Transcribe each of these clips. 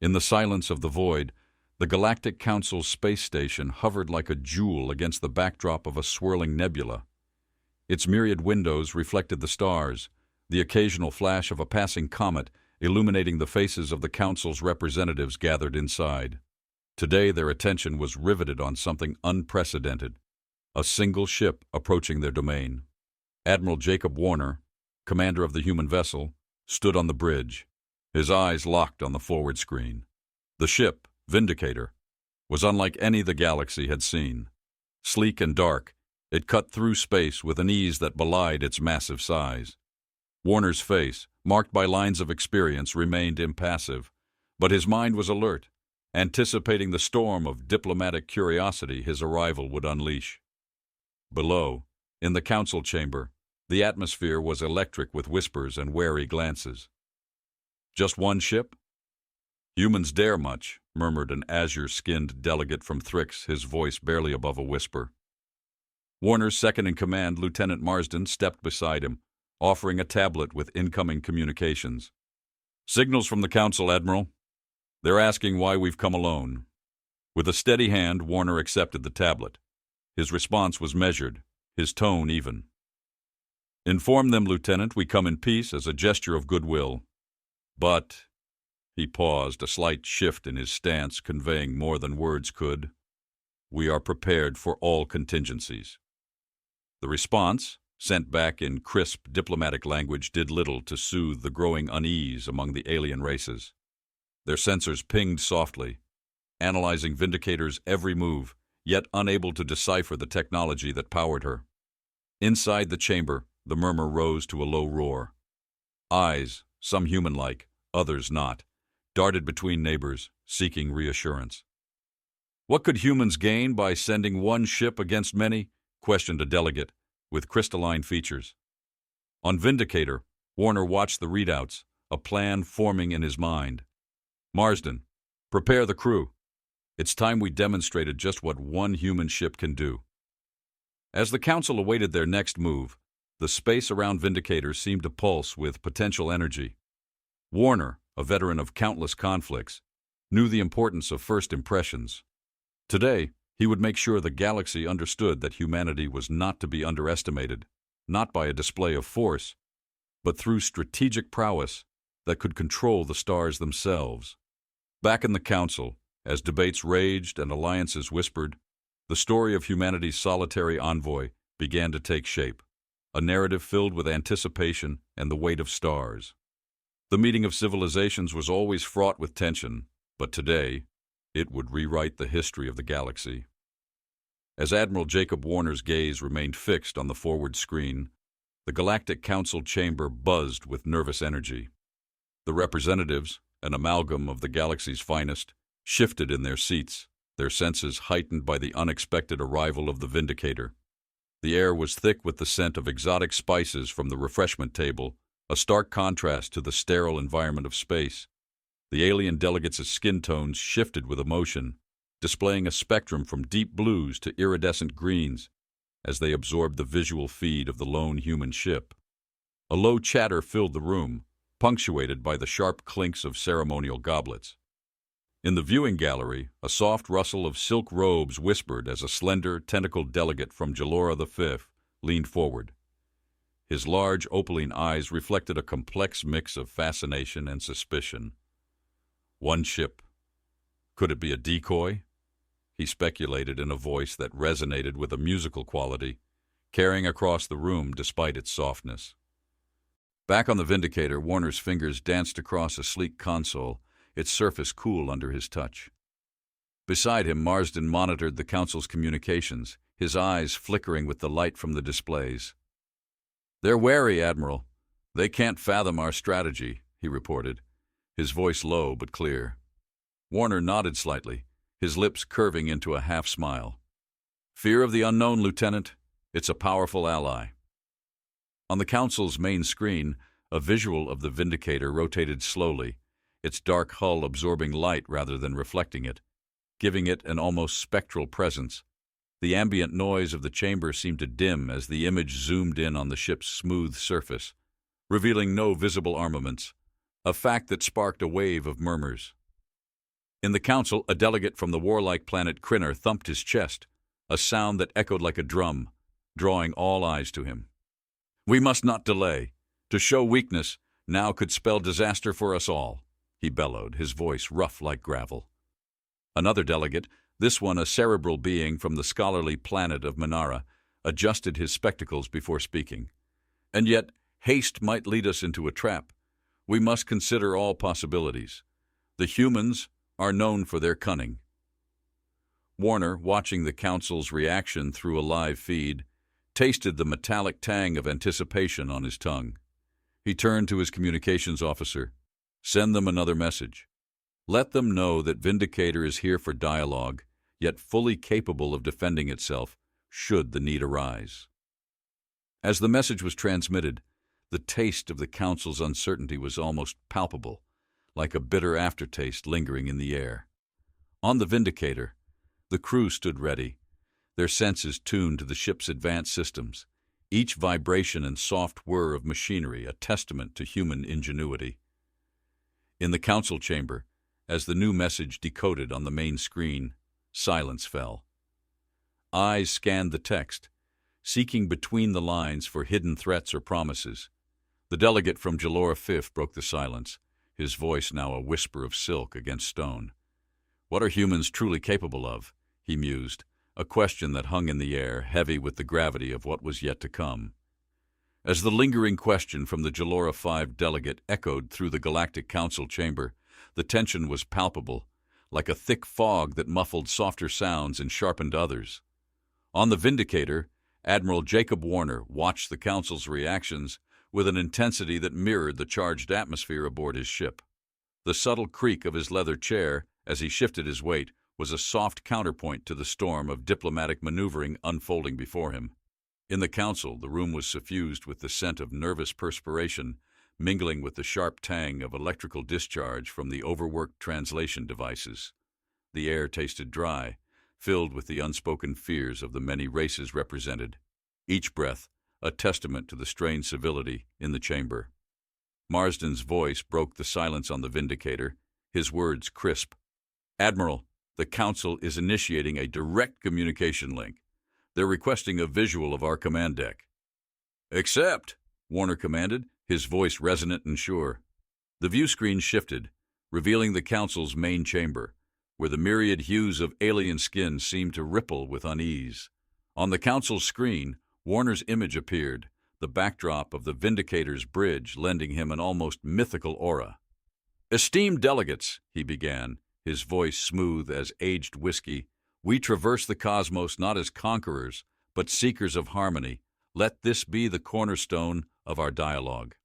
In the silence of the void, the Galactic Council's space station hovered like a jewel against the backdrop of a swirling nebula. Its myriad windows reflected the stars, the occasional flash of a passing comet illuminating the faces of the Council's representatives gathered inside. Today their attention was riveted on something unprecedented, a single ship approaching their domain. Admiral Jakob Warner, commander of the human vessel, stood on the bridge, his eyes locked on the forward screen. The ship, Vindicator, was unlike any the galaxy had seen. Sleek and dark, it cut through space with an ease that belied its massive size. Warner's face, marked by lines of experience, remained impassive, but his mind was alert, anticipating the storm of diplomatic curiosity his arrival would unleash. Below, in the council chamber, the atmosphere was electric with whispers and wary glances. "Just one ship?" "Humans dare much," murmured an azure-skinned delegate from Thrix, his voice barely above a whisper. Warner's second-in-command, Lieutenant Marsden, stepped beside him, offering a tablet with incoming communications. "Signals from the Council, Admiral. They're asking why we've come alone." With a steady hand, Warner accepted the tablet. His response was measured, his tone even. "Inform them, Lieutenant, we come in peace as a gesture of goodwill. But," he paused, a slight shift in his stance conveying more than words could, "we are prepared for all contingencies." The response, sent back in crisp diplomatic language, did little to soothe the growing unease among the alien races. Their sensors pinged softly, analyzing Vindicator's every move, yet unable to decipher the technology that powered her. Inside the chamber, the murmur rose to a low roar. Eyes, some human-like, others not, darted between neighbors, seeking reassurance. "What could humans gain by sending one ship against many?" questioned a delegate, with crystalline features. On Vindicator, Warner watched the readouts, a plan forming in his mind. "Marsden, prepare the crew. It's time we demonstrated just what one human ship can do." As the Council awaited their next move, the space around Vindicator seemed to pulse with potential energy. Warner, a veteran of countless conflicts, knew the importance of first impressions. Today, he would make sure the galaxy understood that humanity was not to be underestimated, not by a display of force, but through strategic prowess that could control the stars themselves. Back in the Council, as debates raged and alliances whispered, the story of humanity's solitary envoy began to take shape, a narrative filled with anticipation and the weight of stars. The meeting of civilizations was always fraught with tension, but today, it would rewrite the history of the galaxy. As Admiral Jakob Warner's gaze remained fixed on the forward screen, the Galactic Council chamber buzzed with nervous energy. The representatives, an amalgam of the galaxy's finest, shifted in their seats, their senses heightened by the unexpected arrival of the Vindicator. The air was thick with the scent of exotic spices from the refreshment table, a stark contrast to the sterile environment of space. The alien delegates' skin tones shifted with emotion, displaying a spectrum from deep blues to iridescent greens as they absorbed the visual feed of the lone human ship. A low chatter filled the room, punctuated by the sharp clinks of ceremonial goblets. In the viewing gallery, a soft rustle of silk robes whispered as a slender, tentacled delegate from Jalora V leaned forward. His large, opaline eyes reflected a complex mix of fascination and suspicion. One ship. Could it be a decoy? He speculated in a voice that resonated with a musical quality, carrying across the room despite its softness. Back on the Vindicator, Warner's fingers danced across a sleek console, its surface cool under his touch. Beside him, Marsden monitored the Council's communications, his eyes flickering with the light from the displays. "They're wary, Admiral. They can't fathom our strategy," he reported, his voice low but clear. Warner nodded slightly, his lips curving into a half-smile. "Fear of the unknown, Lieutenant. It's a powerful ally." On the Council's main screen, a visual of the Vindicator rotated slowly, its dark hull absorbing light rather than reflecting it, giving it an almost spectral presence. The ambient noise of the chamber seemed to dim as the image zoomed in on the ship's smooth surface, revealing no visible armaments, a fact that sparked a wave of murmurs. In the council, a delegate from the warlike planet Krynner thumped his chest, a sound that echoed like a drum, drawing all eyes to him. "We must not delay. To show weakness now could spell disaster for us all," he bellowed, his voice rough like gravel. Another delegate, this one a cerebral being from the scholarly planet of Minara, adjusted his spectacles before speaking. "And yet, haste might lead us into a trap. We must consider all possibilities. The humans are known for their cunning." Warner, watching the council's reaction through a live feed, tasted the metallic tang of anticipation on his tongue. He turned to his communications officer. "Send them another message. Let them know that Vindicator is here for dialogue, yet fully capable of defending itself should the need arise." As the message was transmitted, the taste of the council's uncertainty was almost palpable, like a bitter aftertaste lingering in the air. On the Vindicator, the crew stood ready, their senses tuned to the ship's advanced systems, each vibration and soft whir of machinery a testament to human ingenuity. In the council chamber, as the new message decoded on the main screen, silence fell. Eyes scanned the text, seeking between the lines for hidden threats or promises. The delegate from Jalora 5th broke the silence, his voice now a whisper of silk against stone. "What are humans truly capable of?" he mused, a question that hung in the air, heavy with the gravity of what was yet to come. As the lingering question from the Jalora 5 delegate echoed through the Galactic Council chamber, the tension was palpable, like a thick fog that muffled softer sounds and sharpened others. On the Vindicator, Admiral Jakob Warner watched the Council's reactions with an intensity that mirrored the charged atmosphere aboard his ship. The subtle creak of his leather chair, as he shifted his weight, was a soft counterpoint to the storm of diplomatic maneuvering unfolding before him. In the council, the room was suffused with the scent of nervous perspiration, mingling with the sharp tang of electrical discharge from the overworked translation devices. The air tasted dry, filled with the unspoken fears of the many races represented, each breath a testament to the strained civility in the chamber. Marsden's voice broke the silence on the Vindicator, his words crisp. "Admiral, the Council is initiating a direct communication link. They're requesting a visual of our command deck." "Accept," Warner commanded, his voice resonant and sure. The view screen shifted, revealing the Council's main chamber, where the myriad hues of alien skin seemed to ripple with unease. On the Council's screen, Warner's image appeared, the backdrop of the Vindicator's bridge lending him an almost mythical aura. "Esteemed delegates," he began, his voice smooth as aged whiskey, "we traverse the cosmos not as conquerors, but seekers of harmony. Let this be the cornerstone of our dialogue."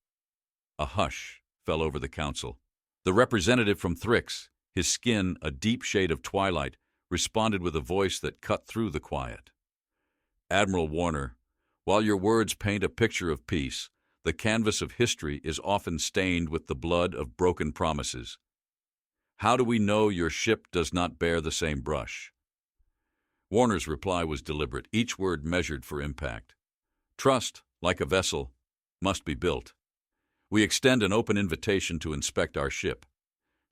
A hush fell over the council. The representative from Thrix, his skin a deep shade of twilight, responded with a voice that cut through the quiet. "Admiral Warner, while your words paint a picture of peace, the canvas of history is often stained with the blood of broken promises. How do we know your ship does not bear the same brush?" Warner's reply was deliberate, each word measured for impact. "Trust, like a vessel, must be built. We extend an open invitation to inspect our ship.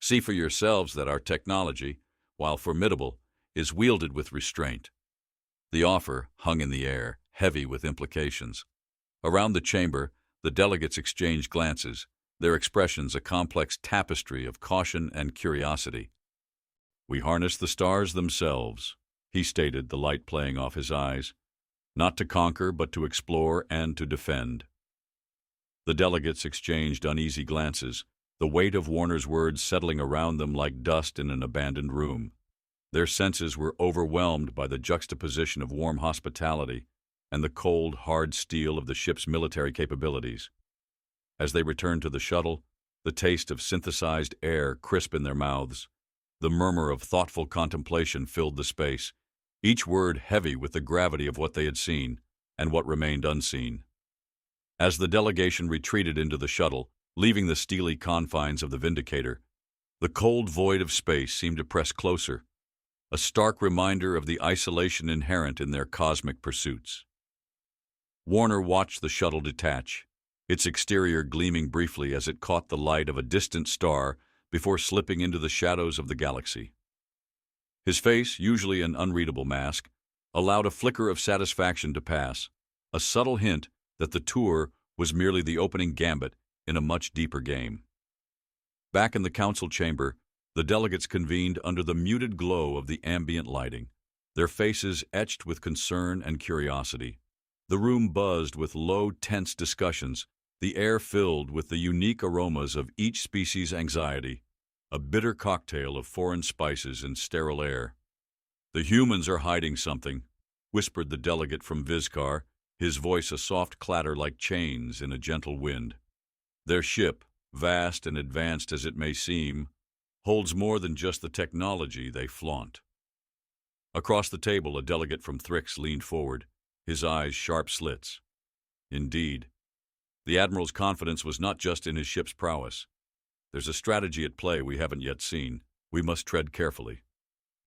See for yourselves that our technology, while formidable, is wielded with restraint." The offer hung in the air, heavy with implications. Around the chamber, the delegates exchanged glances, their expressions a complex tapestry of caution and curiosity. "We harness the stars themselves," he stated, the light playing off his eyes. "Not to conquer, but to explore and to defend." The delegates exchanged uneasy glances, the weight of Warner's words settling around them like dust in an abandoned room. Their senses were overwhelmed by the juxtaposition of warm hospitality and the cold, hard steel of the ship's military capabilities. As they returned to the shuttle, the taste of synthesized air crisp in their mouths. The murmur of thoughtful contemplation filled the space, each word heavy with the gravity of what they had seen and what remained unseen. As the delegation retreated into the shuttle, leaving the steely confines of the Vindicator, the cold void of space seemed to press closer, a stark reminder of the isolation inherent in their cosmic pursuits. Warner watched the shuttle detach, its exterior gleaming briefly as it caught the light of a distant star before slipping into the shadows of the galaxy. His face, usually an unreadable mask, allowed a flicker of satisfaction to pass, a subtle hint that the tour was merely the opening gambit in a much deeper game. Back in the council chamber, the delegates convened under the muted glow of the ambient lighting, their faces etched with concern and curiosity. The room buzzed with low, tense discussions, the air filled with the unique aromas of each species' anxiety, a bitter cocktail of foreign spices and sterile air. "The humans are hiding something," whispered the delegate from Vizcar, his voice a soft clatter like chains in a gentle wind. "Their ship, vast and advanced as it may seem, holds more than just the technology they flaunt." Across the table, a delegate from Thrix leaned forward, his eyes sharp slits. Indeed, the Admiral's confidence was not just in his ship's prowess. "There's a strategy at play we haven't yet seen. We must tread carefully."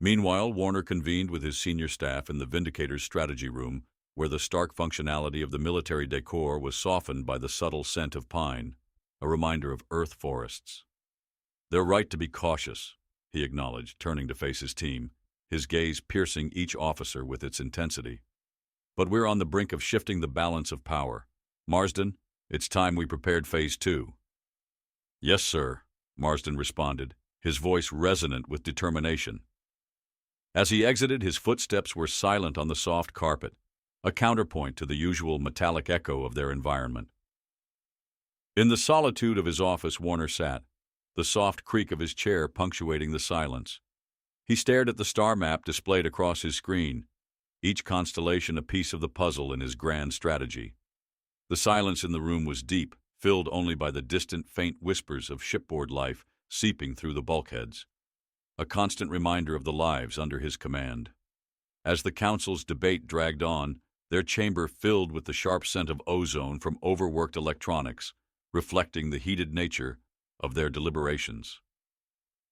Meanwhile, Warner convened with his senior staff in the Vindicator's strategy room, where the stark functionality of the military decor was softened by the subtle scent of pine, a reminder of Earth forests. "They're right to be cautious," he acknowledged, turning to face his team, his gaze piercing each officer with its intensity. "But we're on the brink of shifting the balance of power. Marsden, it's time we prepared Phase 2. "Yes, sir," Marsden responded, his voice resonant with determination. As he exited, his footsteps were silent on the soft carpet, a counterpoint to the usual metallic echo of their environment. In the solitude of his office, Warner sat, the soft creak of his chair punctuating the silence. He stared at the star map displayed across his screen, each constellation a piece of the puzzle in his grand strategy. The silence in the room was deep, filled only by the distant, faint whispers of shipboard life seeping through the bulkheads, a constant reminder of the lives under his command. As the council's debate dragged on, their chamber filled with the sharp scent of ozone from overworked electronics, reflecting the heated nature of their deliberations.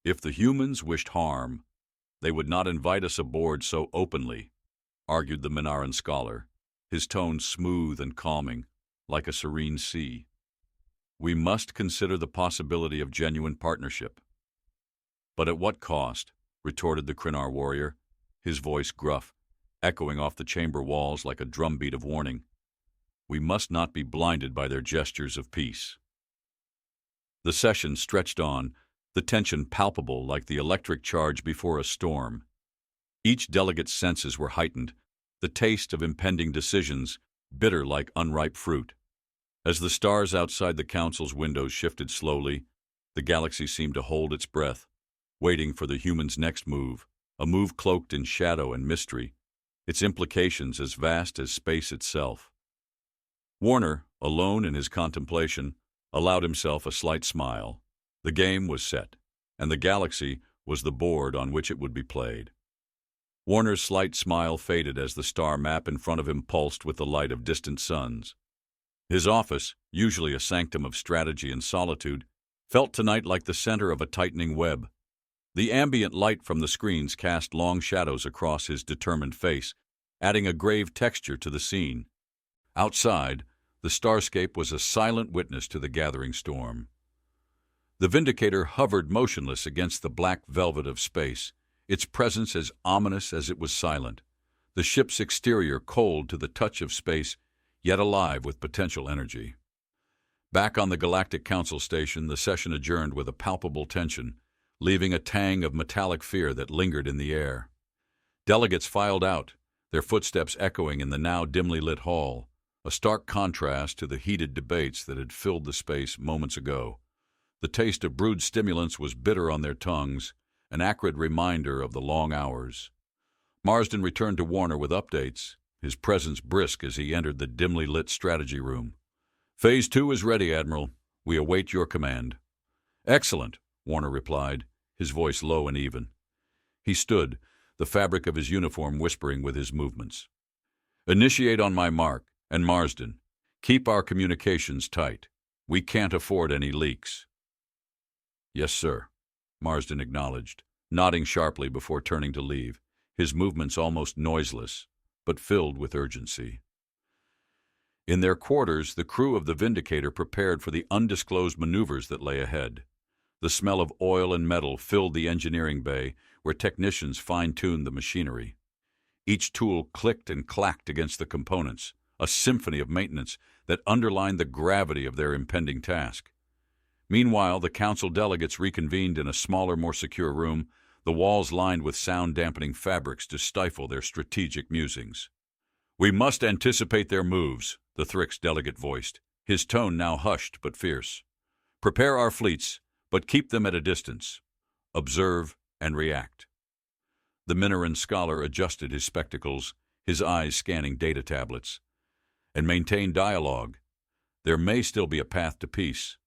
"If the humans wished harm, they would not invite us aboard so openly," argued the Minaran scholar, his tone smooth and calming, like a serene sea. "We must consider the possibility of genuine partnership." "But at what cost?" retorted the Krynar warrior, his voice gruff, echoing off the chamber walls like a drumbeat of warning. "We must not be blinded by their gestures of peace." The session stretched on, the tension palpable like the electric charge before a storm. Each delegate's senses were heightened, the taste of impending decisions bitter like unripe fruit. As the stars outside the council's windows shifted slowly, the galaxy seemed to hold its breath, waiting for the human's next move, a move cloaked in shadow and mystery, its implications as vast as space itself. Warner, alone in his contemplation, allowed himself a slight smile. The game was set, and the galaxy was the board on which it would be played. Warner's slight smile faded as the star map in front of him pulsed with the light of distant suns. His office, usually a sanctum of strategy and solitude, felt tonight like the center of a tightening web. The ambient light from the screens cast long shadows across his determined face, adding a grave texture to the scene. Outside, the starscape was a silent witness to the gathering storm. The Vindicator hovered motionless against the black velvet of space, its presence as ominous as it was silent, the ship's exterior cold to the touch of space, yet alive with potential energy. Back on the Galactic Council station, the session adjourned with a palpable tension, leaving a tang of metallic fear that lingered in the air. Delegates filed out, their footsteps echoing in the now dimly lit hall, a stark contrast to the heated debates that had filled the space moments ago. The taste of brewed stimulants was bitter on their tongues, an acrid reminder of the long hours. Marsden returned to Warner with updates, his presence brisk as he entered the dimly lit strategy room. "Phase 2 is ready, Admiral. We await your command." "Excellent," Warner replied, his voice low and even. He stood, the fabric of his uniform whispering with his movements. "Initiate on my mark, and Marsden, keep our communications tight. We can't afford any leaks." "Yes, sir," Marsden acknowledged, nodding sharply before turning to leave, his movements almost noiseless, but filled with urgency. In their quarters, the crew of the Vindicator prepared for the undisclosed maneuvers that lay ahead. The smell of oil and metal filled the engineering bay, where technicians fine-tuned the machinery. Each tool clicked and clacked against the components, a symphony of maintenance that underlined the gravity of their impending task. Meanwhile, the council delegates reconvened in a smaller, more secure room, the walls lined with sound-dampening fabrics to stifle their strategic musings. "We must anticipate their moves," the Thrix delegate voiced, his tone now hushed but fierce. "Prepare our fleets, but keep them at a distance. Observe and react." The Minoran scholar adjusted his spectacles, his eyes scanning data tablets. "And maintain dialogue. There may still be a path to peace."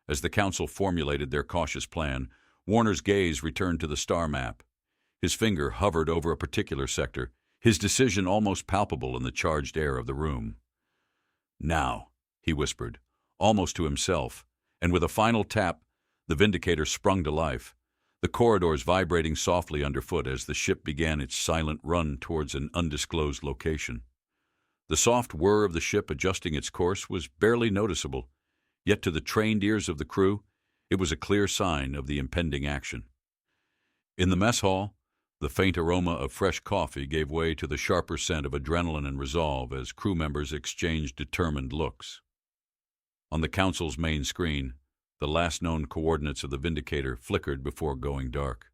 As the council formulated their cautious plan, Warner's gaze returned to the star map. His finger hovered over a particular sector, his decision almost palpable in the charged air of the room. "Now," he whispered, almost to himself, and with a final tap, the Vindicator sprung to life, the corridors vibrating softly underfoot as the ship began its silent run towards an undisclosed location. The soft whir of the ship adjusting its course was barely noticeable, yet to the trained ears of the crew, it was a clear sign of the impending action. In the mess hall, the faint aroma of fresh coffee gave way to the sharper scent of adrenaline and resolve as crew members exchanged determined looks. On the council's main screen, the last known coordinates of the Vindicator flickered before going dark,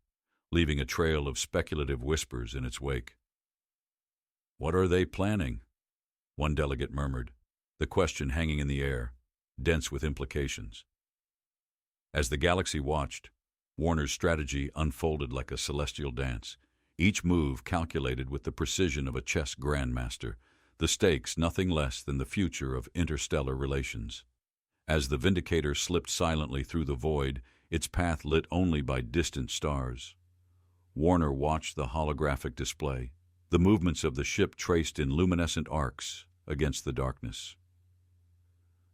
leaving a trail of speculative whispers in its wake. "What are they planning?" one delegate murmured, the question hanging in the air, dense with implications. As the galaxy watched, Warner's strategy unfolded like a celestial dance, each move calculated with the precision of a chess grandmaster, the stakes nothing less than the future of interstellar relations. As the Vindicator slipped silently through the void, its path lit only by distant stars, Warner watched the holographic display, the movements of the ship traced in luminescent arcs against the darkness.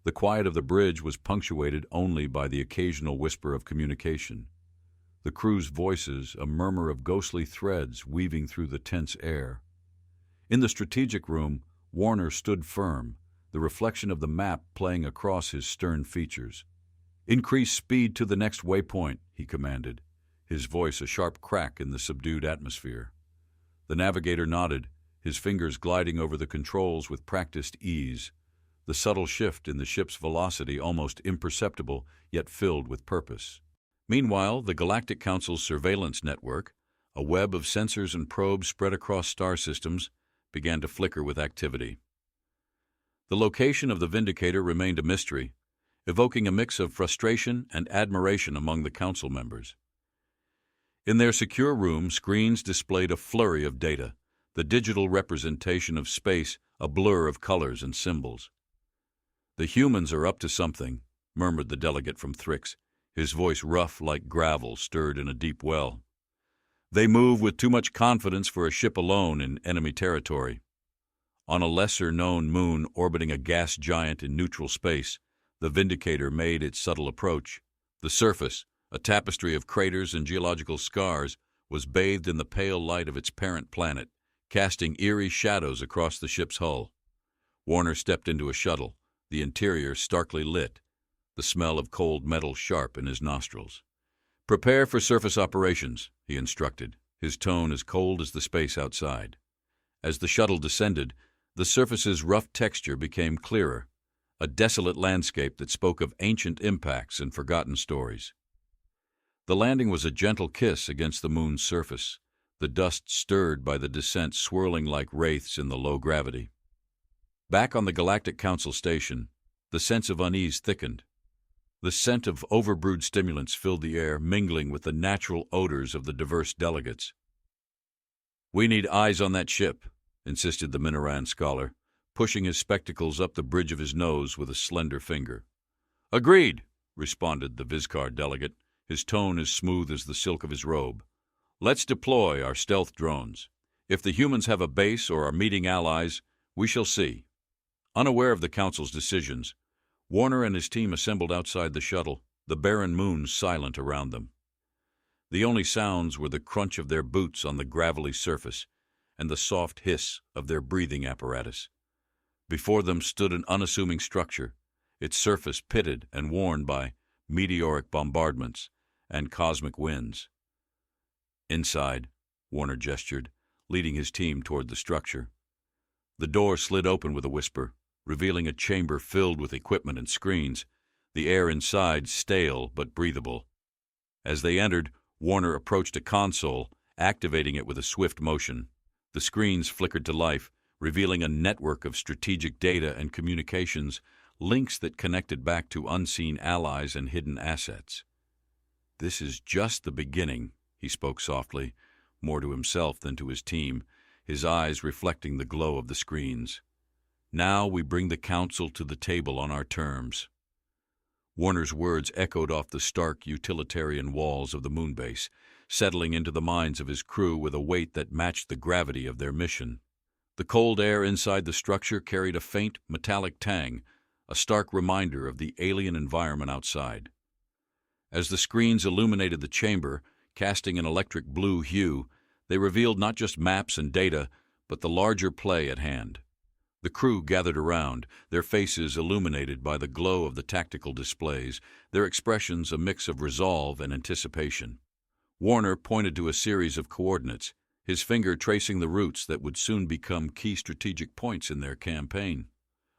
The quiet of the bridge was punctuated only by the occasional whisper of communication, the crew's voices a murmur of ghostly threads weaving through the tense air. In the strategic room, Warner stood firm, the reflection of the map playing across his stern features. "Increase speed to the next waypoint," he commanded, his voice a sharp crack in the subdued atmosphere. The navigator nodded, his fingers gliding over the controls with practiced ease, the subtle shift in the ship's velocity almost imperceptible, yet filled with purpose. Meanwhile, the Galactic Council's surveillance network, a web of sensors and probes spread across star systems, began to flicker with activity. The location of the Vindicator remained a mystery, evoking a mix of frustration and admiration among the council members. In their secure room, screens displayed a flurry of data, the digital representation of space a blur of colors and symbols. "The humans are up to something," murmured the delegate from Thrix, his voice rough like gravel stirred in a deep well. "They move with too much confidence for a ship alone in enemy territory." On a lesser-known moon orbiting a gas giant in neutral space, the Vindicator made its subtle approach. The surface, a tapestry of craters and geological scars, was bathed in the pale light of its parent planet, casting eerie shadows across the ship's hull. Warner stepped into a shuttle, the interior starkly lit, the smell of cold metal sharp in his nostrils. "Prepare for surface operations," he instructed, his tone as cold as the space outside. As the shuttle descended, the surface's rough texture became clearer, a desolate landscape that spoke of ancient impacts and forgotten stories. The landing was a gentle kiss against the moon's surface, the dust stirred by the descent swirling like wraiths in the low gravity. Back on the Galactic Council station, the sense of unease thickened. The scent of overbrewed stimulants filled the air, mingling with the natural odors of the diverse delegates. "We need eyes on that ship," insisted the Minoran scholar, pushing his spectacles up the bridge of his nose with a slender finger. "Agreed," responded the Vizcar delegate, his tone as smooth as the silk of his robe. "Let's deploy our stealth drones. If the humans have a base or are meeting allies, we shall see." Unaware of the Council's decisions, Warner and his team assembled outside the shuttle, the barren moon silent around them. The only sounds were the crunch of their boots on the gravelly surface and the soft hiss of their breathing apparatus. Before them stood an unassuming structure, its surface pitted and worn by meteoric bombardments, and cosmic winds. Inside, Warner gestured, leading his team toward the structure. The door slid open with a whisper, revealing a chamber filled with equipment and screens, the air inside stale but breathable. As they entered, Warner approached a console, activating it with a swift motion. The screens flickered to life, revealing a network of strategic data and communications, links that connected back to unseen allies and hidden assets. "This is just the beginning," he spoke softly, more to himself than to his team, his eyes reflecting the glow of the screens. "Now we bring the Council to the table on our terms." Warner's words echoed off the stark utilitarian walls of the moonbase, settling into the minds of his crew with a weight that matched the gravity of their mission. The cold air inside the structure carried a faint, metallic tang, a stark reminder of the alien environment outside. As the screens illuminated the chamber, casting an electric blue hue, they revealed not just maps and data, but the larger play at hand. The crew gathered around, their faces illuminated by the glow of the tactical displays, their expressions a mix of resolve and anticipation. Warner pointed to a series of coordinates, his finger tracing the routes that would soon become key strategic points in their campaign.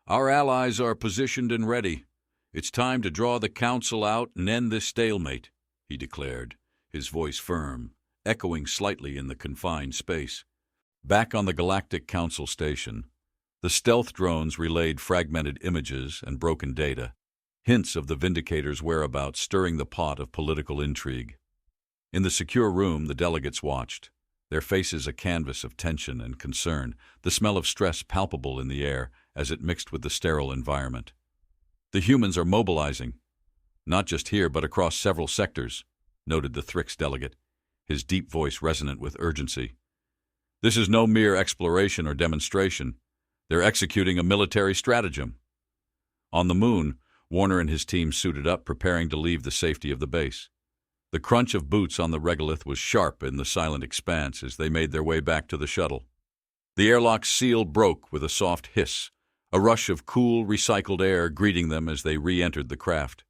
"Our allies are positioned and ready. It's time to draw the Council out and end this stalemate," he declared, his voice firm, echoing slightly in the confined space. Back on the Galactic Council station, the stealth drones relayed fragmented images and broken data, hints of the Vindicator's whereabouts stirring the pot of political intrigue. In the secure room, the delegates watched, their faces a canvas of tension and concern, the smell of stress palpable in the air as it mixed with the sterile environment. "The humans are mobilizing, not just here but across several sectors," noted the Thrix delegate, his deep voice resonant with urgency. "This is no mere exploration or demonstration. They're executing a military stratagem." On the moon, Warner and his team suited up, preparing to leave the safety of the base. The crunch of boots on the regolith was sharp in the silent expanse as they made their way back to the shuttle. The airlock's seal broke with a soft hiss, a rush of cool, recycled air greeting them as they re-entered the craft.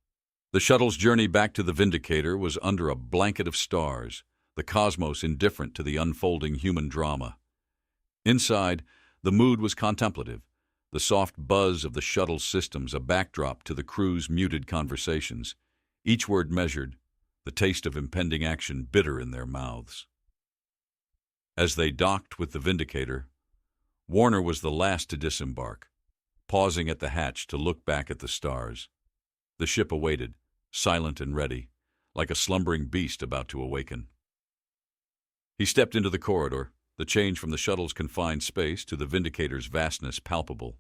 The shuttle's journey back to the Vindicator was under a blanket of stars, the cosmos indifferent to the unfolding human drama. Inside, the mood was contemplative, the soft buzz of the shuttle's systems a backdrop to the crew's muted conversations, each word measured, the taste of impending action bitter in their mouths. As they docked with the Vindicator, Warner was the last to disembark, pausing at the hatch to look back at the stars. The ship awaited, silent and ready, like a slumbering beast about to awaken. He stepped into the corridor, the change from the shuttle's confined space to the Vindicator's vastness palpable.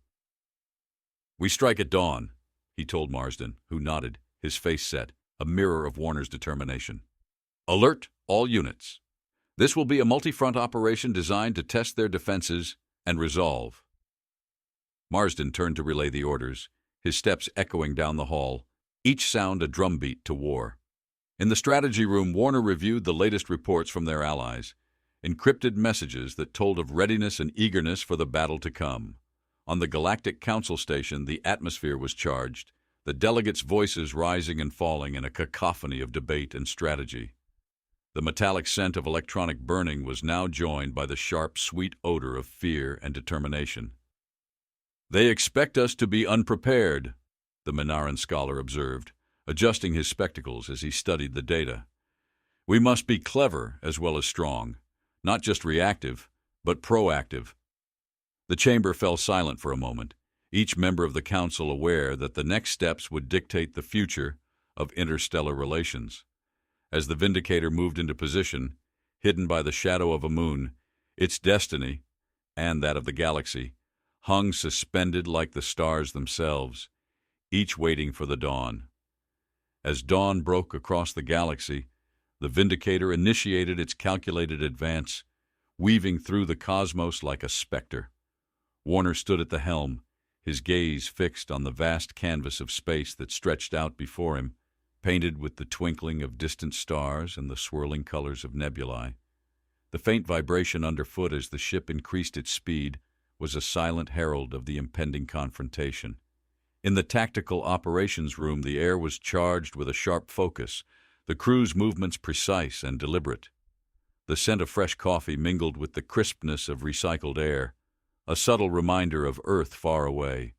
"We strike at dawn," he told Marsden, who nodded, his face set, a mirror of Warner's determination. "Alert all units. This will be a multi-front operation designed to test their defenses and resolve." Marsden turned to relay the orders, his steps echoing down the hall, each sound a drumbeat to war. In the strategy room, Warner reviewed the latest reports from their allies, encrypted messages that told of readiness and eagerness for the battle to come. On the Galactic Council station, the atmosphere was charged, the delegates' voices rising and falling in a cacophony of debate and strategy. The metallic scent of electronic burning was now joined by the sharp, sweet odor of fear and determination. "They expect us to be unprepared," the Minaran scholar observed, adjusting his spectacles as he studied the data. "We must be clever as well as strong, not just reactive, but proactive." The chamber fell silent for a moment, each member of the Council aware that the next steps would dictate the future of interstellar relations. As the Vindicator moved into position, hidden by the shadow of a moon, its destiny, and that of the galaxy, hung suspended like the stars themselves, each waiting for the dawn. As dawn broke across the galaxy, the Vindicator initiated its calculated advance, weaving through the cosmos like a specter. Warner stood at the helm, his gaze fixed on the vast canvas of space that stretched out before him, painted with the twinkling of distant stars and the swirling colors of nebulae. The faint vibration underfoot as the ship increased its speed was a silent herald of the impending confrontation. In the tactical operations room, the air was charged with a sharp focus, the crew's movements precise and deliberate. The scent of fresh coffee mingled with the crispness of recycled air, a subtle reminder of Earth far away.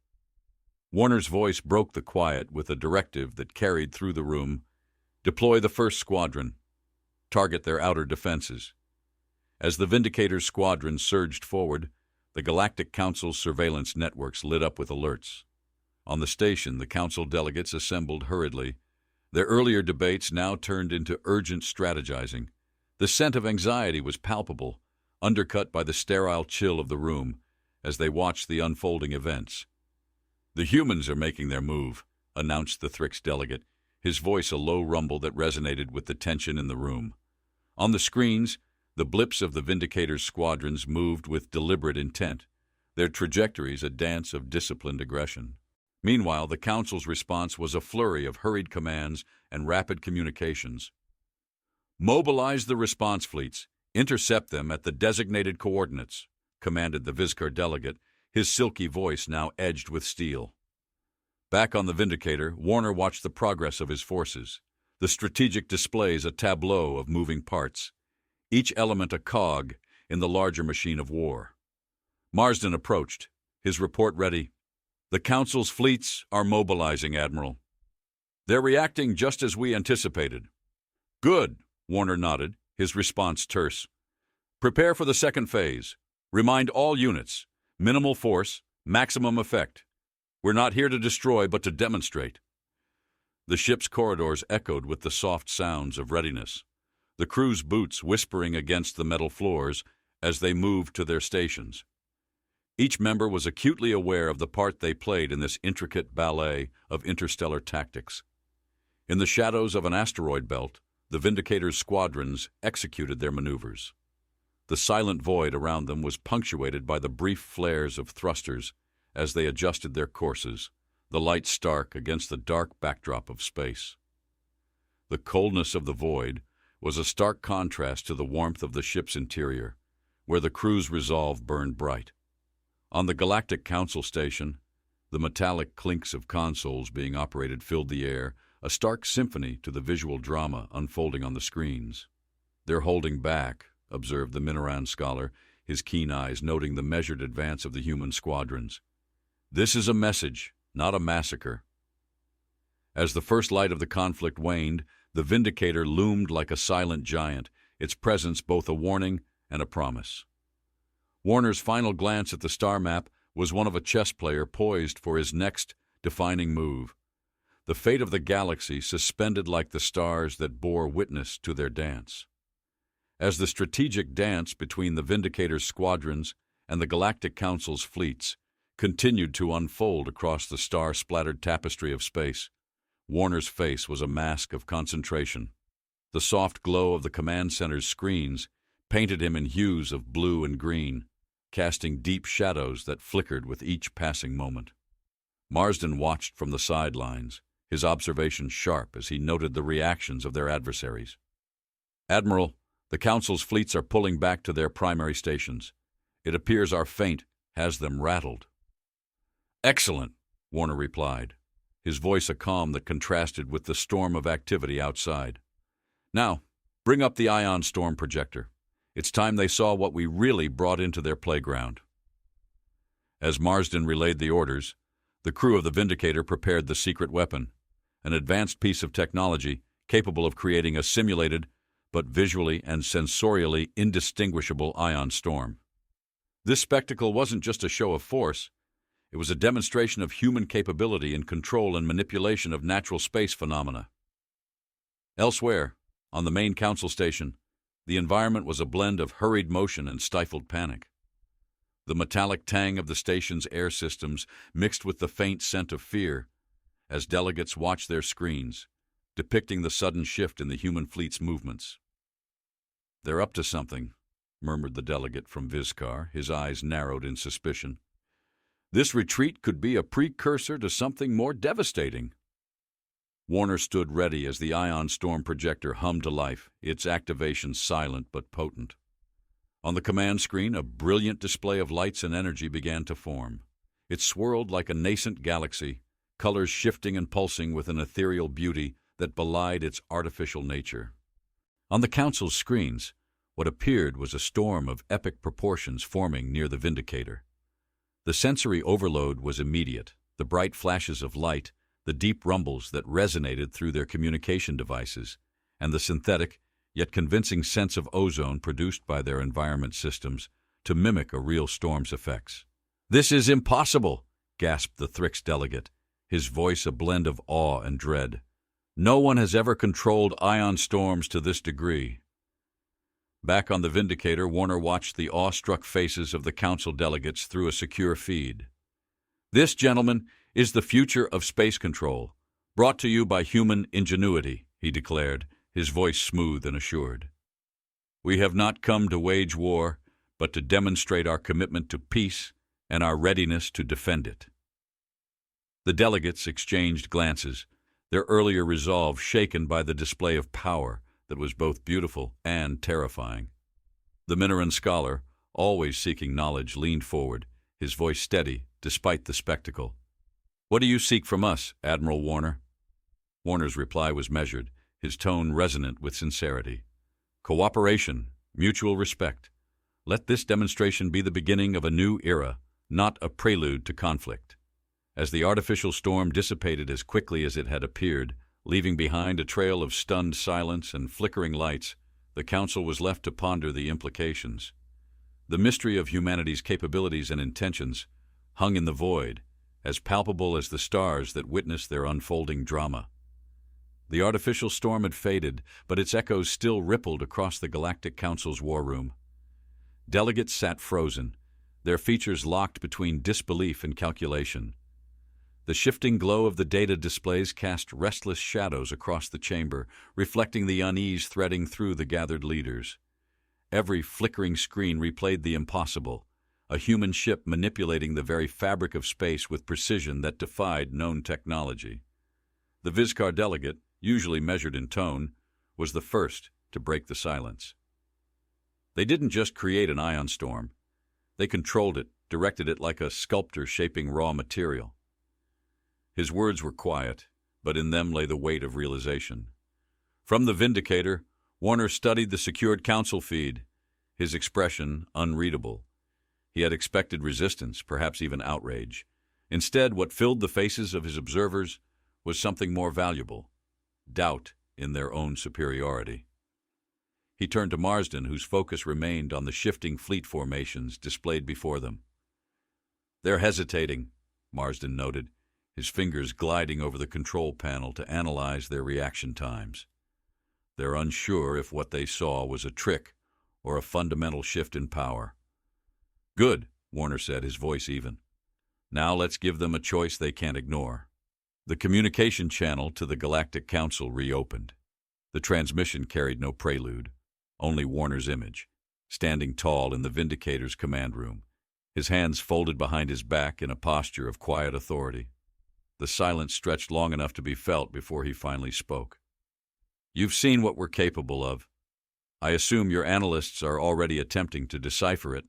Warner's voice broke the quiet with a directive that carried through the room. Deploy the first squadron. Target their outer defenses. As the Vindicator's squadron surged forward, the Galactic Council's surveillance networks lit up with alerts. On the station, the Council delegates assembled hurriedly. Their earlier debates now turned into urgent strategizing. The scent of anxiety was palpable, undercut by the sterile chill of the room as they watched the unfolding events. "The humans are making their move," announced the Thrix delegate, his voice a low rumble that resonated with the tension in the room. On the screens, the blips of the Vindicator's squadrons moved with deliberate intent, their trajectories a dance of disciplined aggression. Meanwhile, the Council's response was a flurry of hurried commands and rapid communications. "Mobilize the response fleets. Intercept them at the designated coordinates," commanded the Vizcar delegate, his silky voice now edged with steel. Back on the Vindicator, Warner watched the progress of his forces. The strategic displays a tableau of moving parts, each element a cog in the larger machine of war. Marsden approached, his report ready. "The Council's fleets are mobilizing, Admiral. They're reacting just as we anticipated." "Good," Warner nodded, his response terse. "Prepare for the second phase. Remind all units. Minimal force, maximum effect. We're not here to destroy, but to demonstrate." The ship's corridors echoed with the soft sounds of readiness, the crew's boots whispering against the metal floors as they moved to their stations. Each member was acutely aware of the part they played in this intricate ballet of interstellar tactics. In the shadows of an asteroid belt, the Vindicator's squadrons executed their maneuvers. The silent void around them was punctuated by the brief flares of thrusters as they adjusted their courses, the light stark against the dark backdrop of space. The coldness of the void was a stark contrast to the warmth of the ship's interior, where the crew's resolve burned bright. On the Galactic Council station, the metallic clinks of consoles being operated filled the air, a stark symphony to the visual drama unfolding on the screens. "They're holding back," observed the Minoran scholar, his keen eyes noting the measured advance of the human squadrons. "This is a message, not a massacre." As the first light of the conflict waned, the Vindicator loomed like a silent giant, its presence both a warning and a promise. Warner's final glance at the star map was one of a chess player poised for his next defining move, the fate of the galaxy suspended like the stars that bore witness to their dance. As the strategic dance between the Vindicator's squadrons and the Galactic Council's fleets continued to unfold across the star-splattered tapestry of space, Warner's face was a mask of concentration. The soft glow of the command center's screens painted him in hues of blue and green, casting deep shadows that flickered with each passing moment. Marsden watched from the sidelines, his observation sharp as he noted the reactions of their adversaries. "Admiral, the Council's fleets are pulling back to their primary stations. It appears our feint has them rattled." "Excellent," Warner replied, his voice a calm that contrasted with the storm of activity outside. "Now, bring up the ion storm projector. It's time they saw what we really brought into their playground." As Marsden relayed the orders, the crew of the Vindicator prepared the secret weapon, an advanced piece of technology capable of creating a simulated but visually and sensorially indistinguishable ion storm. This spectacle wasn't just a show of force. It was a demonstration of human capability in control and manipulation of natural space phenomena. Elsewhere, on the main Council station, the environment was a blend of hurried motion and stifled panic. The metallic tang of the station's air systems mixed with the faint scent of fear as delegates watched their screens, depicting the sudden shift in the human fleet's movements. "They're up to something," murmured the delegate from Vizcar, his eyes narrowed in suspicion. "This retreat could be a precursor to something more devastating." Warner stood ready as the ion storm projector hummed to life, its activation silent but potent. On the command screen, a brilliant display of lights and energy began to form. It swirled like a nascent galaxy, colors shifting and pulsing with an ethereal beauty that belied its artificial nature. On the Council's screens, what appeared was a storm of epic proportions forming near the Vindicator. The sensory overload was immediate, the bright flashes of light, the deep rumbles that resonated through their communication devices, and the synthetic, yet convincing sense of ozone produced by their environment systems to mimic a real storm's effects. "This is impossible," gasped the Thrix delegate, his voice a blend of awe and dread. "No one has ever controlled ion storms to this degree." Back on the Vindicator, Warner watched the awestruck faces of the Council delegates through a secure feed. "This, gentlemen, is the future of space control, brought to you by human ingenuity," he declared, his voice smooth and assured. "We have not come to wage war, but to demonstrate our commitment to peace and our readiness to defend it." The delegates exchanged glances, their earlier resolve shaken by the display of power that was both beautiful and terrifying. The Minoran scholar, always seeking knowledge, leaned forward, his voice steady despite the spectacle. "What do you seek from us, Admiral Warner?" Warner's reply was measured, his tone resonant with sincerity. "Cooperation, mutual respect. Let this demonstration be the beginning of a new era, not a prelude to conflict." As the artificial storm dissipated as quickly as it had appeared, leaving behind a trail of stunned silence and flickering lights, the Council was left to ponder the implications. The mystery of humanity's capabilities and intentions hung in the void, as palpable as the stars that witnessed their unfolding drama. The artificial storm had faded, but its echoes still rippled across the Galactic Council's war room. Delegates sat frozen, their features locked between disbelief and calculation. The shifting glow of the data displays cast restless shadows across the chamber, reflecting the unease threading through the gathered leaders. Every flickering screen replayed the impossible, a human ship manipulating the very fabric of space with precision that defied known technology. The Vizcar delegate, usually measured in tone, was the first to break the silence. They didn't just create an ion storm. They controlled it, directed it like a sculptor shaping raw material. His words were quiet, but in them lay the weight of realization. From the Vindicator, Warner studied the secured Council feed, his expression unreadable. He had expected resistance, perhaps even outrage. Instead, what filled the faces of his observers was something more valuable: doubt in their own superiority. He turned to Marsden, whose focus remained on the shifting fleet formations displayed before them. "They're hesitating," Marsden noted, his fingers gliding over the control panel to analyze their reaction times. "They're unsure if what they saw was a trick or a fundamental shift in power." "Good," Warner said, his voice even. "Now let's give them a choice they can't ignore." The communication channel to the Galactic Council reopened. The transmission carried no prelude, only Warner's image, standing tall in the Vindicator's command room, his hands folded behind his back in a posture of quiet authority. The silence stretched long enough to be felt before he finally spoke. "You've seen what we're capable of. I assume your analysts are already attempting to decipher it,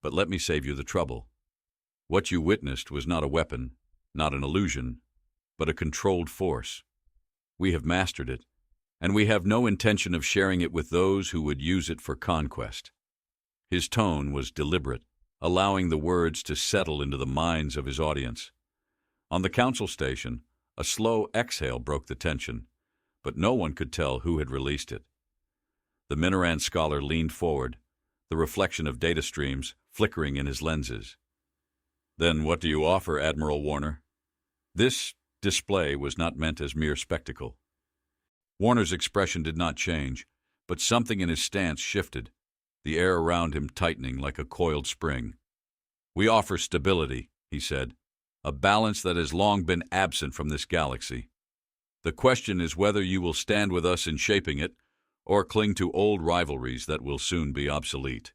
but let me save you the trouble. What you witnessed was not a weapon, not an illusion, but a controlled force. We have mastered it, and we have no intention of sharing it with those who would use it for conquest." His tone was deliberate, allowing the words to settle into the minds of his audience. On the Council station, a slow exhale broke the tension, but no one could tell who had released it. The Minoran scholar leaned forward, the reflection of data streams flickering in his lenses. "Then what do you offer, Admiral Warner?" This display was not meant as mere spectacle. Warner's expression did not change, but something in his stance shifted, the air around him tightening like a coiled spring. "We offer stability," he said, "a balance that has long been absent from this galaxy. The question is whether you will stand with us in shaping it, or cling to old rivalries that will soon be obsolete."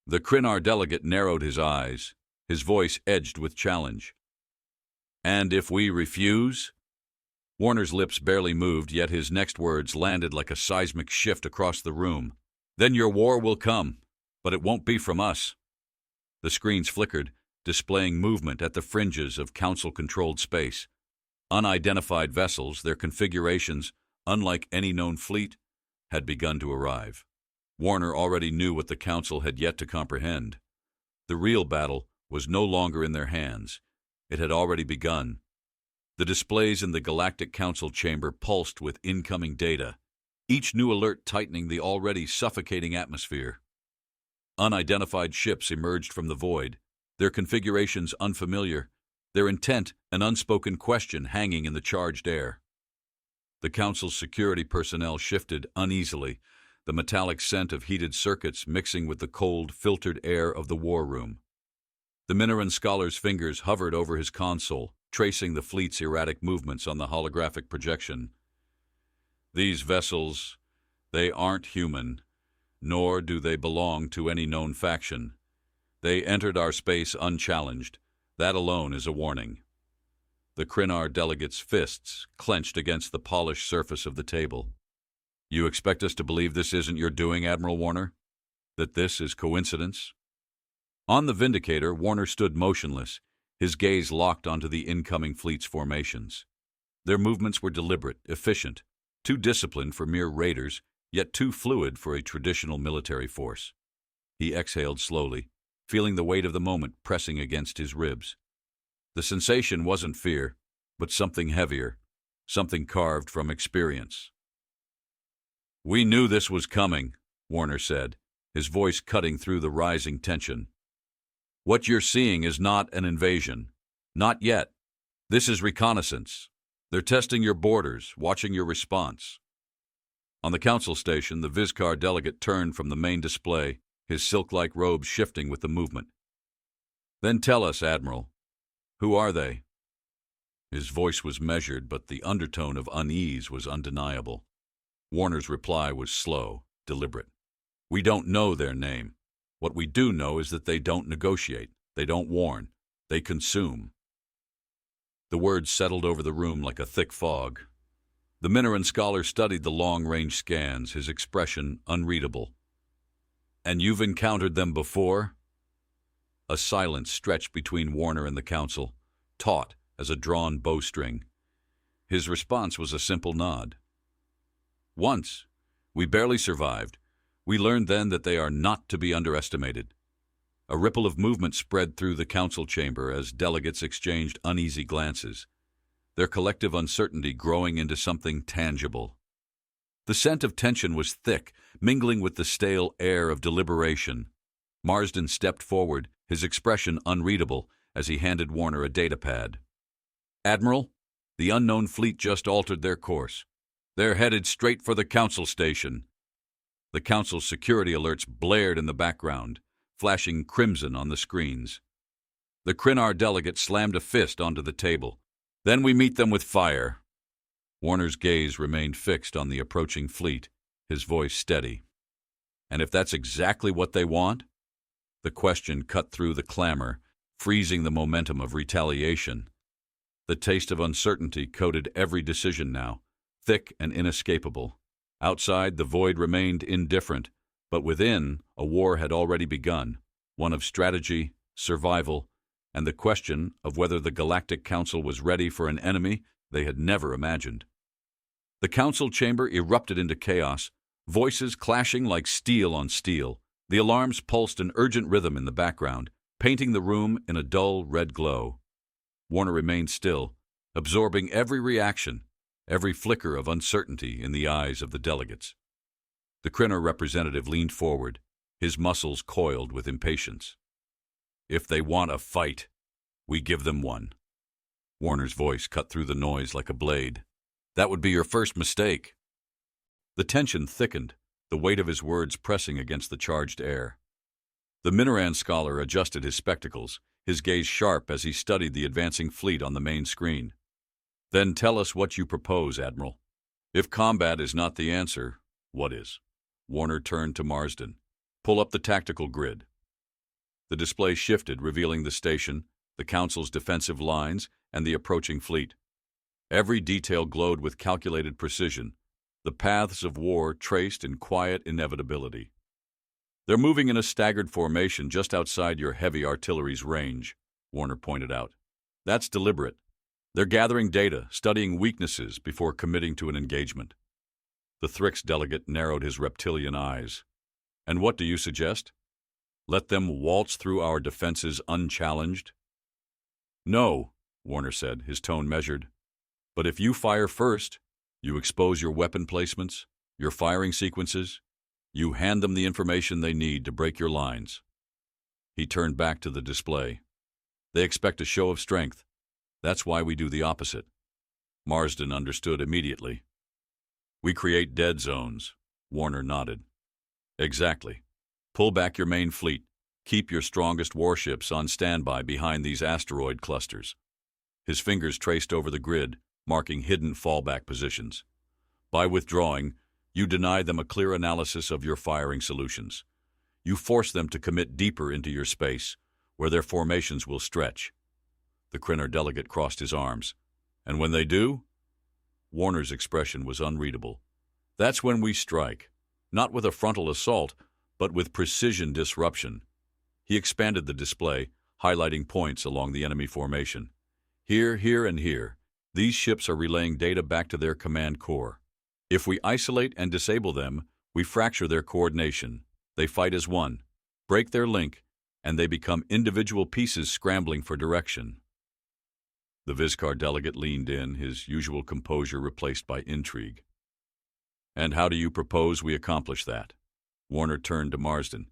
The Krynar delegate narrowed his eyes, his voice edged with challenge. "And if we refuse?" Warner's lips barely moved, yet his next words landed like a seismic shift across the room. "Then your war will come, but it won't be from us." The screens flickered, displaying movement at the fringes of Council-controlled space. Unidentified vessels, their configurations, unlike any known fleet, had begun to arrive. Warner already knew what the Council had yet to comprehend. The real battle was no longer in their hands. It had already begun. The displays in the Galactic Council chamber pulsed with incoming data, each new alert tightening the already suffocating atmosphere. Unidentified ships emerged from the void, their configurations unfamiliar, their intent an unspoken question hanging in the charged air. The Council's security personnel shifted uneasily, the metallic scent of heated circuits mixing with the cold, filtered air of the war room. The Minoran scholar's fingers hovered over his console, tracing the fleet's erratic movements on the holographic projection. These vessels, they aren't human, nor do they belong to any known faction. They entered our space unchallenged. That alone is a warning. The Krynar delegate's fists clenched against the polished surface of the table. You expect us to believe this isn't your doing, Admiral Warner? That this is coincidence? On the Vindicator, Warner stood motionless, his gaze locked onto the incoming fleet's formations. Their movements were deliberate, efficient, too disciplined for mere raiders, yet too fluid for a traditional military force. He exhaled slowly, feeling the weight of the moment pressing against his ribs. The sensation wasn't fear, but something heavier, something carved from experience. "We knew this was coming," Warner said, his voice cutting through the rising tension. "What you're seeing is not an invasion. Not yet. This is reconnaissance. They're testing your borders, watching your response." On the Council station, the Vizcar delegate turned from the main display, his silk-like robes shifting with the movement. "Then tell us, Admiral, who are they?" His voice was measured, but the undertone of unease was undeniable. Warner's reply was slow, deliberate. "We don't know their name. What we do know is that they don't negotiate, they don't warn, they consume." The words settled over the room like a thick fog. The Minoran scholar studied the long-range scans, his expression unreadable. "And you've encountered them before?" A silence stretched between Warner and the Council, taut as a drawn bowstring. His response was a simple nod. "Once. We barely survived. We learned then that they are not to be underestimated." A ripple of movement spread through the Council chamber as delegates exchanged uneasy glances, their collective uncertainty growing into something tangible. The scent of tension was thick, mingling with the stale air of deliberation. Marsden stepped forward, his expression unreadable, as he handed Warner a datapad. "Admiral, the unknown fleet just altered their course. They're headed straight for the Council station." The Council's security alerts blared in the background, flashing crimson on the screens. The Krynar delegate slammed a fist onto the table. "Then we meet them with fire." Warner's gaze remained fixed on the approaching fleet, his voice steady. "And if that's exactly what they want?" The question cut through the clamor, freezing the momentum of retaliation. The taste of uncertainty coated every decision now, thick and inescapable. Outside, the void remained indifferent, but within, a war had already begun, one of strategy, survival, and the question of whether the Galactic Council was ready for an enemy they had never imagined. The Council chamber erupted into chaos, voices clashing like steel on steel. The alarms pulsed an urgent rhythm in the background, painting the room in a dull red glow. Warner remained still, absorbing every reaction, every flicker of uncertainty in the eyes of the delegates. The Krynar representative leaned forward, his muscles coiled with impatience. "If they want a fight, we give them one." Warner's voice cut through the noise like a blade. "That would be your first mistake." The tension thickened, the weight of his words pressing against the charged air. The Minoran scholar adjusted his spectacles, his gaze sharp as he studied the advancing fleet on the main screen. "Then tell us what you propose, Admiral. If combat is not the answer, what is?" Warner turned to Marsden. "Pull up the tactical grid." The display shifted, revealing the station, the Council's defensive lines, and the approaching fleet. Every detail glowed with calculated precision, the paths of war traced in quiet inevitability. "They're moving in a staggered formation just outside your heavy artillery's range," Warner pointed out. That's deliberate. They're gathering data, studying weaknesses before committing to an engagement. The Thrix delegate narrowed his reptilian eyes. And what do you suggest? Let them waltz through our defenses unchallenged? No, Warner said, his tone measured. But if you fire first, you expose your weapon placements, your firing sequences, you hand them the information they need to break your lines. He turned back to the display. They expect a show of strength. That's why we do the opposite. Marsden understood immediately. We create dead zones. Warner nodded. Exactly. Pull back your main fleet. Keep your strongest warships on standby behind these asteroid clusters. His fingers traced over the grid, marking hidden fallback positions. By withdrawing, you deny them a clear analysis of your firing solutions. You force them to commit deeper into your space, where their formations will stretch. The Krynar delegate crossed his arms. And when they do? Warner's expression was unreadable. That's when we strike, not with a frontal assault, but with precision disruption. He expanded the display, highlighting points along the enemy formation. Here, here, and here. These ships are relaying data back to their command core. If we isolate and disable them, we fracture their coordination. They fight as one, break their link, and they become individual pieces scrambling for direction. The Vizcar delegate leaned in, his usual composure replaced by intrigue. And how do you propose we accomplish that? Warner turned to Marsden.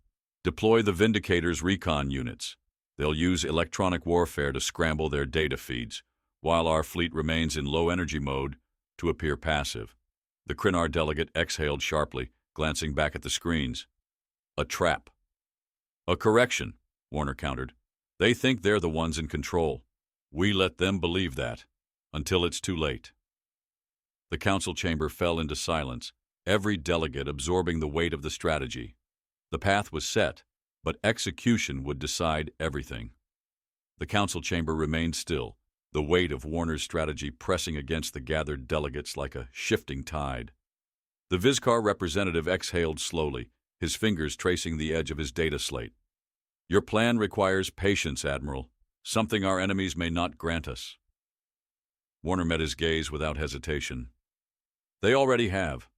Deploy the Vindicator's recon units. They'll use electronic warfare to scramble their data feeds, while our fleet remains in low-energy mode to appear passive. The Krynar delegate exhaled sharply, glancing back at the screens. A trap. A correction, Warner countered. They think they're the ones in control. We let them believe that, until it's too late. The council chamber fell into silence, every delegate absorbing the weight of the strategy. The path was set, but execution would decide everything. The council chamber remained still, the weight of Warner's strategy pressing against the gathered delegates like a shifting tide. The Vizcar representative exhaled slowly, his fingers tracing the edge of his data slate. Your plan requires patience, Admiral, something our enemies may not grant us. Warner met his gaze without hesitation. They already have.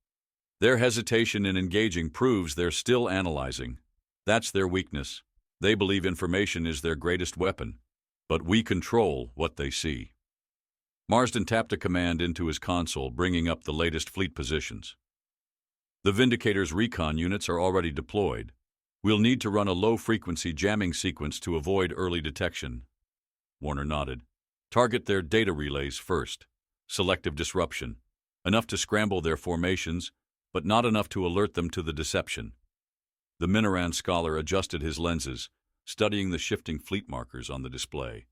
Their hesitation in engaging proves they're still analyzing. That's their weakness. They believe information is their greatest weapon, but we control what they see. Marsden tapped a command into his console, bringing up the latest fleet positions. The Vindicator's recon units are already deployed. We'll need to run a low-frequency jamming sequence to avoid early detection. Warner nodded. Target their data relays first. Selective disruption. Enough to scramble their formations, but not enough to alert them to the deception. The Minoran scholar adjusted his lenses, studying the shifting fleet markers on the display.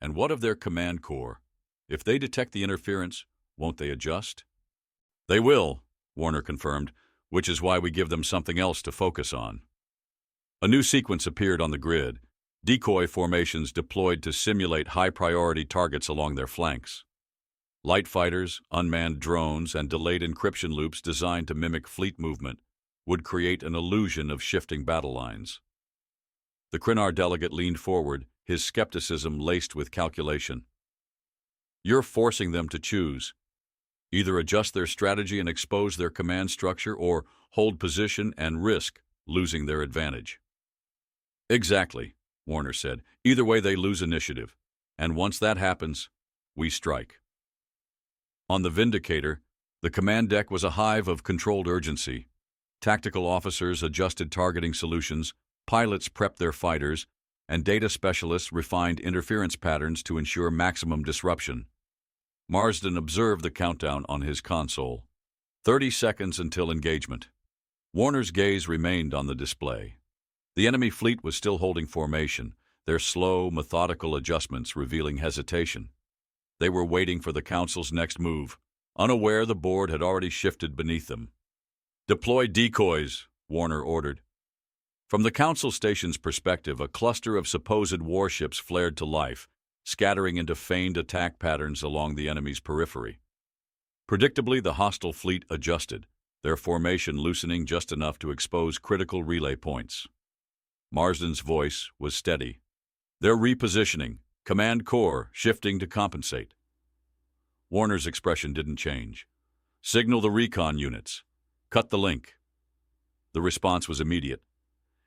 And what of their command core? If they detect the interference, won't they adjust? They will, Warner confirmed, which is why we give them something else to focus on. A new sequence appeared on the grid, decoy formations deployed to simulate high-priority targets along their flanks. Light fighters, unmanned drones, and delayed encryption loops designed to mimic fleet movement would create an illusion of shifting battle lines. The Krynar delegate leaned forward, his skepticism laced with calculation. You're forcing them to choose. Either adjust their strategy and expose their command structure, or hold position and risk losing their advantage. Exactly, Warner said. Either way, they lose initiative. And once that happens, we strike. On the Vindicator, the command deck was a hive of controlled urgency. Tactical officers adjusted targeting solutions, pilots prepped their fighters, and data specialists refined interference patterns to ensure maximum disruption. Marsden observed the countdown on his console. 30 seconds until engagement. Warner's gaze remained on the display. The enemy fleet was still holding formation, their slow, methodical adjustments revealing hesitation. They were waiting for the Council's next move, unaware the board had already shifted beneath them. Deploy decoys, Warner ordered. From the Council station's perspective, a cluster of supposed warships flared to life, scattering into feigned attack patterns along the enemy's periphery. Predictably, the hostile fleet adjusted, their formation loosening just enough to expose critical relay points. Marsden's voice was steady. They're repositioning. Command Corps shifting to compensate. Warner's expression didn't change. Signal the recon units. Cut the link. The response was immediate.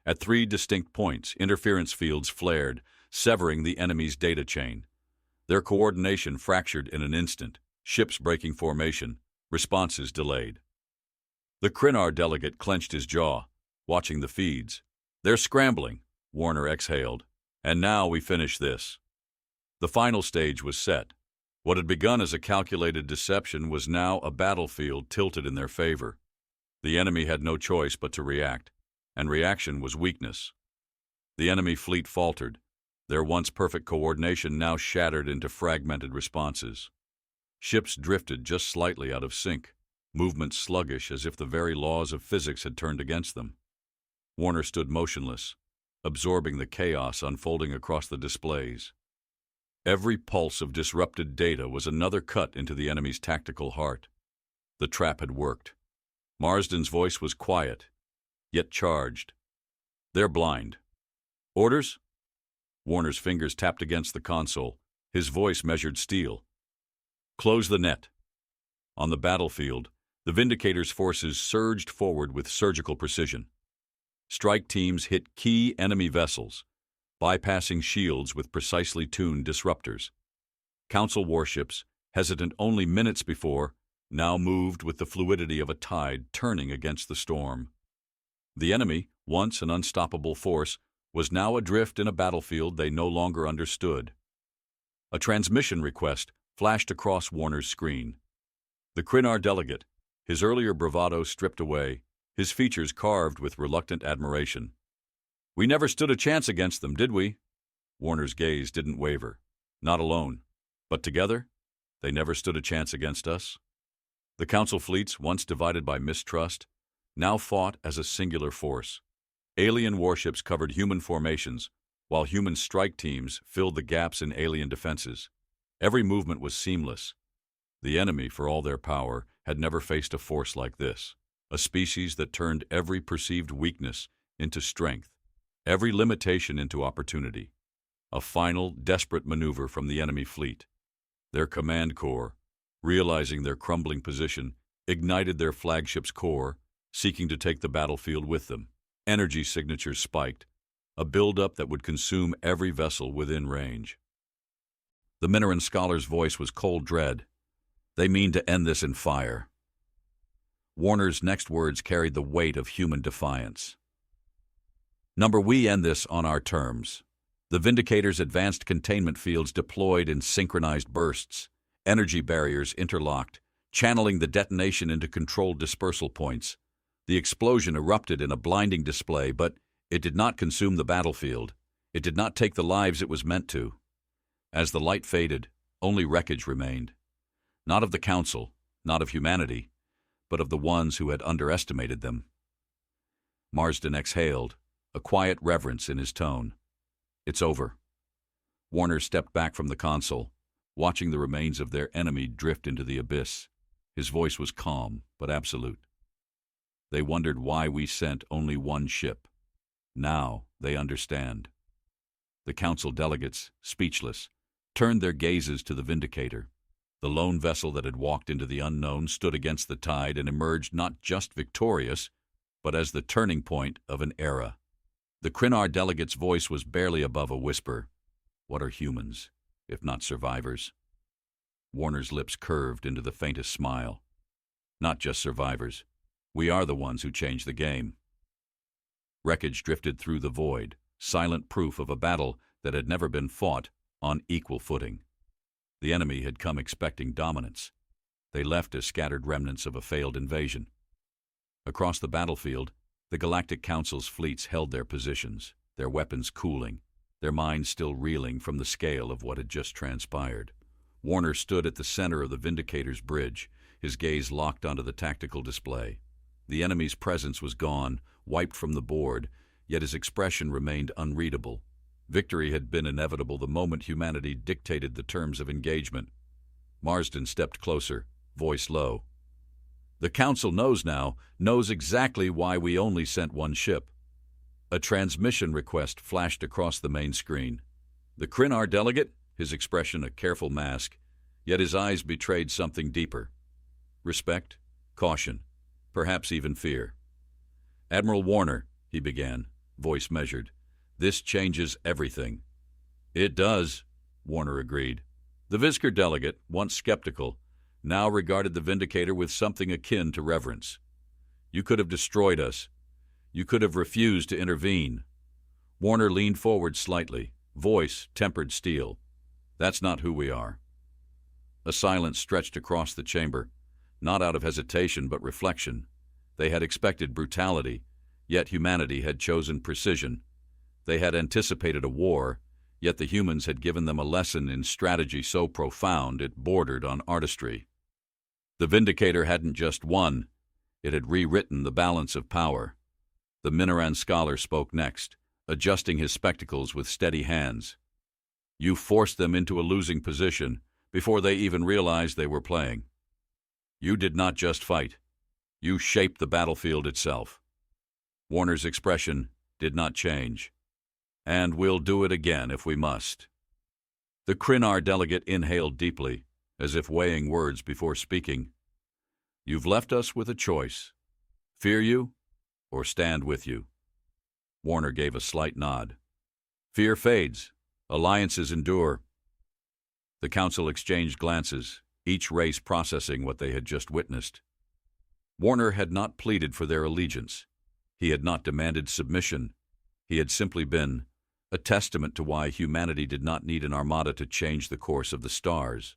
At 3 distinct points, interference fields flared, severing the enemy's data chain. Their coordination fractured in an instant, ships breaking formation, responses delayed. The Krynar delegate clenched his jaw, watching the feeds. They're scrambling, Warner exhaled. And now we finish this. The final stage was set. What had begun as a calculated deception was now a battlefield tilted in their favor. The enemy had no choice but to react, and reaction was weakness. The enemy fleet faltered, their once perfect coordination now shattered into fragmented responses. Ships drifted just slightly out of sync, movements sluggish as if the very laws of physics had turned against them. Warner stood motionless, absorbing the chaos unfolding across the displays. Every pulse of disrupted data was another cut into the enemy's tactical heart. The trap had worked. Marsden's voice was quiet, yet charged. They're blind. Orders? Warner's fingers tapped against the console. His voice measured steel. Close the net. On the battlefield, the Vindicator's forces surged forward with surgical precision. Strike teams hit key enemy vessels, bypassing shields with precisely tuned disruptors. Council warships, hesitant only minutes before, now moved with the fluidity of a tide turning against the storm. The enemy, once an unstoppable force, was now adrift in a battlefield they no longer understood. A transmission request flashed across Warner's screen. The Krynar delegate, his earlier bravado stripped away, his features carved with reluctant admiration. We never stood a chance against them, did we? Warner's gaze didn't waver. Not alone, but together, they never stood a chance against us. The Council fleets, once divided by mistrust, now fought as a singular force. Alien warships covered human formations, while human strike teams filled the gaps in alien defenses. Every movement was seamless. The enemy, for all their power, had never faced a force like this, a species that turned every perceived weakness into strength, every limitation into opportunity. A final, desperate maneuver from the enemy fleet. Their command corps, realizing their crumbling position, ignited their flagship's core, seeking to take the battlefield with them. Energy signatures spiked, a buildup that would consume every vessel within range. The Minoran scholar's voice was cold dread. They mean to end this in fire. Warner's next words carried the weight of human defiance. Number, we end this on our terms. The Vindicator's advanced containment fields deployed in synchronized bursts, energy barriers interlocked, channeling the detonation into controlled dispersal points. The explosion erupted in a blinding display, but it did not consume the battlefield. It did not take the lives it was meant to. As the light faded, only wreckage remained. Not of the Council, not of humanity, but of the ones who had underestimated them. Marsden exhaled, a quiet reverence in his tone. It's over. Warner stepped back from the console, watching the remains of their enemy drift into the abyss. His voice was calm, but absolute. They wondered why we sent only one ship. Now they understand. The Council delegates, speechless, turned their gazes to the Vindicator. The lone vessel that had walked into the unknown stood against the tide and emerged not just victorious, but as the turning point of an era. The Krynar delegate's voice was barely above a whisper. What are humans, if not survivors? Warner's lips curved into the faintest smile. Not just survivors. We are the ones who changed the game. Wreckage drifted through the void, silent proof of a battle that had never been fought on equal footing. The enemy had come expecting dominance. They left as scattered remnants of a failed invasion. Across the battlefield, the Galactic Council's fleets held their positions, their weapons cooling, their minds still reeling from the scale of what had just transpired. Warner stood at the center of the Vindicator's bridge, his gaze locked onto the tactical display. The enemy's presence was gone, wiped from the board, yet his expression remained unreadable. Victory had been inevitable the moment humanity dictated the terms of engagement. Marsden stepped closer, voice low. The Council knows now, knows exactly why we only sent one ship. A transmission request flashed across the main screen. The Krynar delegate, his expression a careful mask, yet his eyes betrayed something deeper. Respect, caution, perhaps even fear. "Admiral Warner," he began, voice measured, "this changes everything." "It does," Warner agreed. The Vizsgir delegate, once skeptical, now regarded the Vindicator with something akin to reverence. "You could have destroyed us. You could have refused to intervene." Warner leaned forward slightly, voice tempered steel. "That's not who we are." A silence stretched across the chamber, not out of hesitation but reflection. They had expected brutality, yet humanity had chosen precision. They had anticipated a war, yet the humans had given them a lesson in strategy so profound it bordered on artistry. The Vindicator hadn't just won, it had rewritten the balance of power. The Minoran scholar spoke next, adjusting his spectacles with steady hands. "You forced them into a losing position before they even realized they were playing. You did not just fight. You shaped the battlefield itself." Warner's expression did not change. "And we'll do it again if we must." The Krynar delegate inhaled deeply, as if weighing words before speaking. "You've left us with a choice. Fear you, or stand with you." Warner gave a slight nod. "Fear fades. Alliances endure." The council exchanged glances, each race processing what they had just witnessed. Warner had not pleaded for their allegiance. He had not demanded submission. He had simply been a testament to why humanity did not need an armada to change the course of the stars.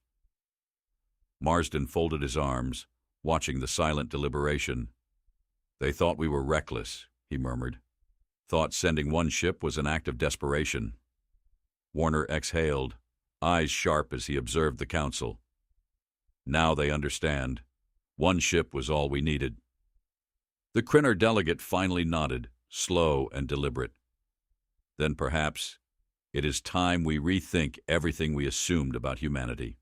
Marsden folded his arms, watching the silent deliberation. "They thought we were reckless," he murmured. "Thought sending one ship was an act of desperation." Warner exhaled, eyes sharp as he observed the council. "Now they understand. One ship was all we needed." The Krynar delegate finally nodded, slow and deliberate. "Then perhaps it is time we rethink everything we assumed about humanity."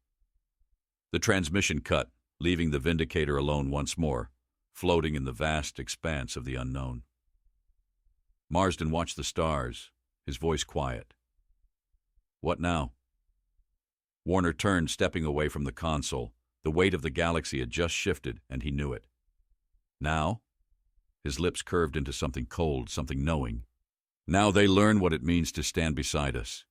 The transmission cut, leaving the Vindicator alone once more, floating in the vast expanse of the unknown. Marsden watched the stars, his voice quiet. "What now?" Warner turned, stepping away from the console. The weight of the galaxy had just shifted, and he knew it. "Now?" His lips curved into something cold, something knowing. "Now they learn what it means to stand beside us.